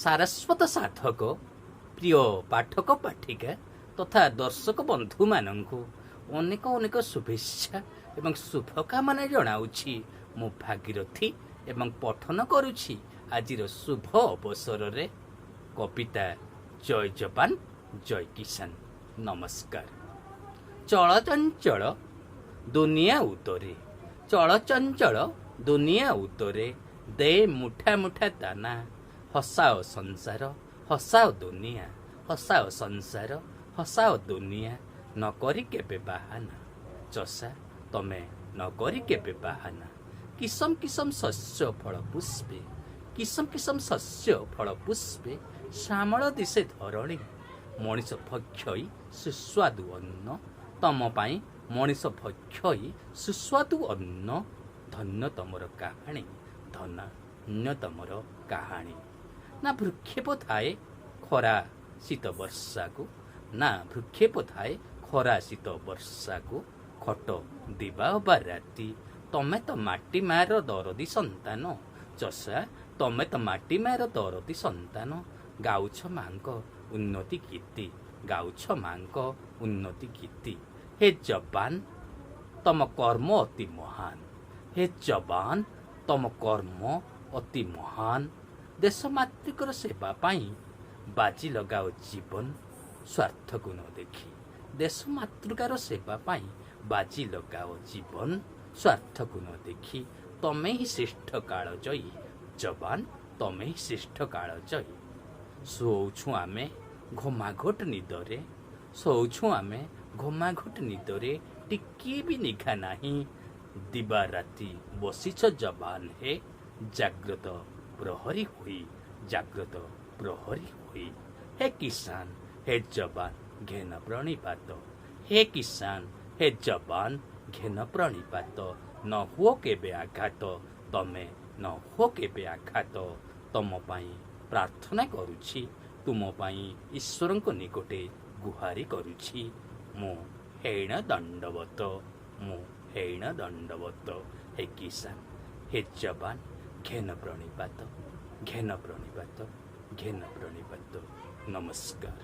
ସାରସ୍ୱତ ସାଧକ ପ୍ରିୟ ପାଠକ ପାଠିକା ତଥା ଦର୍ଶକ ବନ୍ଧୁମାନଙ୍କୁ ଅନେକ ଅନେକ ଶୁଭେଚ୍ଛା ଏବଂ ଶୁଭକାମନା ଜଣାଉଛି। ମୁଁ ଭାଗୀରଥୀ ଏବଂ ପଠନ କରୁଛି ଆଜିର ଶୁଭ ଅବସରରେ କବିତା ଜୟ ଯବାନ ଜୟ କିଷାନ। ନମସ୍କାର। ଚଳଚଞ୍ଚଳ ଦୁନିଆ ଉତରେ, ଚଳଚଞ୍ଚଳ ଦୁନିଆ ଉତରେ, ଦେ ମୁଠା ମୁଠା ଦାନା, ହସାଅ ସଂସାର ହସାଅ ଦୁନିଆ, ହସାଅ ସଂସାର ହସାଅ ଦୁନିଆ, ନ କରି କେବେ ବାହାନା। ଚଷା ତମେ ନ କରି କେବେ ବାହାନା। କିସମ କିସମ ଶସ୍ୟ ଫଳ ପୁଷ୍ପେ, କିସମ କିସମ ଶସ୍ୟ ଫଳ ପୁଷ୍ପେ, ଶ୍ୟାମଳ ଦିଶେ ଧରଣୀ, ମଣିଷ ଭକ୍ଷଇ ସୁସ୍ୱାଦୁ ଅନ୍ନ, ତମ ପାଇଁ ମଣିଷ ଭକ୍ଷଇ ସୁସ୍ୱାଦୁ ଅନ୍ନ, ଧନ୍ୟ ତମର କାହାଣୀ, ଧନ୍ୟ ତମର କାହାଣୀ। ନା ଭୃକ୍ଷେପ ଥାଏ ଖରା ଶୀତ ବର୍ଷାକୁ, ନା ଭୃକ୍ଷେପ ଥାଏ ଖରା ଶୀତ ବର୍ଷାକୁ, ଖଟ ଦିବା ଅବା ରାତି, ତମେ ତ ମାଟି ମାର ଦରଦୀ ସନ୍ତାନ। ଚଷା ତମେ ତ ମାଟି ମାର ଦରଦୀ ସନ୍ତାନ, ଗାଉଛ ମାଙ୍କ ଉନ୍ନତି ଗୀତି, ଗାଉଛ ମାଙ୍କ ଉନ୍ନତି ଗୀତି। ହେ ଯବାନ ତମ କର୍ମ ଅତି ମହାନ, ହେ ଯବାନ ତମ କର୍ମ ଅତି ମହାନ। ଦେଶ ମାତୃକର ସେବା ପାଇଁ ବାଜି ଲଗାଅ ଜୀବନ ସ୍ୱାର୍ଥକୁ ନ ଦେଖି, ଦେଶ ମାତୃକାର ସେବା ପାଇଁ ବାଜି ଲଗାଅ ଜୀବନ ସ୍ୱାର୍ଥକୁ ନ ଦେଖି। ତମେ ହିଁ ଶ୍ରେଷ୍ଠ କାଳଜୟୀ ଯବାନ, ତମେ ହିଁ ଶ୍ରେଷ୍ଠ କାଳଜୟୀ। ଶୋଉଛୁ ଆମେ ଘମାଘୋଟ ନିଦରେ, ଶୋଉଛୁ ଆମେ ଘମାଘୋଟ ନିଦରେ, ଟିକିଏ ବି ନିଘା ନାହିଁ। ଦିବା ରାତି ବସିଛ ଯବାନ ହେ, ଜାଗ୍ରତ ପ୍ରହରୀ ହୋଇ, ଜାଗ୍ରତ ପ୍ରହରୀ ହୋଇ। ହେ କିଷାନ ହେ ଯବାନ ଘେନ ପ୍ରଣିପାତ, ହେ କିଷାନ ହେ ଯବାନ ଘେନ ପ୍ରଣିପାତ। ନ ହୁଅ କେବେ ଆଘାତ, ତମେ ନ ହୁଅ କେବେ ଆଘାତ। ତମ ପାଇଁ ପ୍ରାର୍ଥନା କରୁଛି, ତୁମ ପାଇଁ ଈଶ୍ୱରଙ୍କ ନିକଟେ ଗୁହାରି କରୁଛି। ମୁଁ ହେଇଣ ଦଣ୍ଡବତ, ମୁଁ ହେଇଣ ଦଣ୍ଡବତ। ହେ କିଷାନ ହେ ଯବାନ ଘେନ ପ୍ରଣିପାତ, ଘେନ ପ୍ରଣିପାତ, ଘେନ ପ୍ରଣିପାତ। ନମସ୍କାର।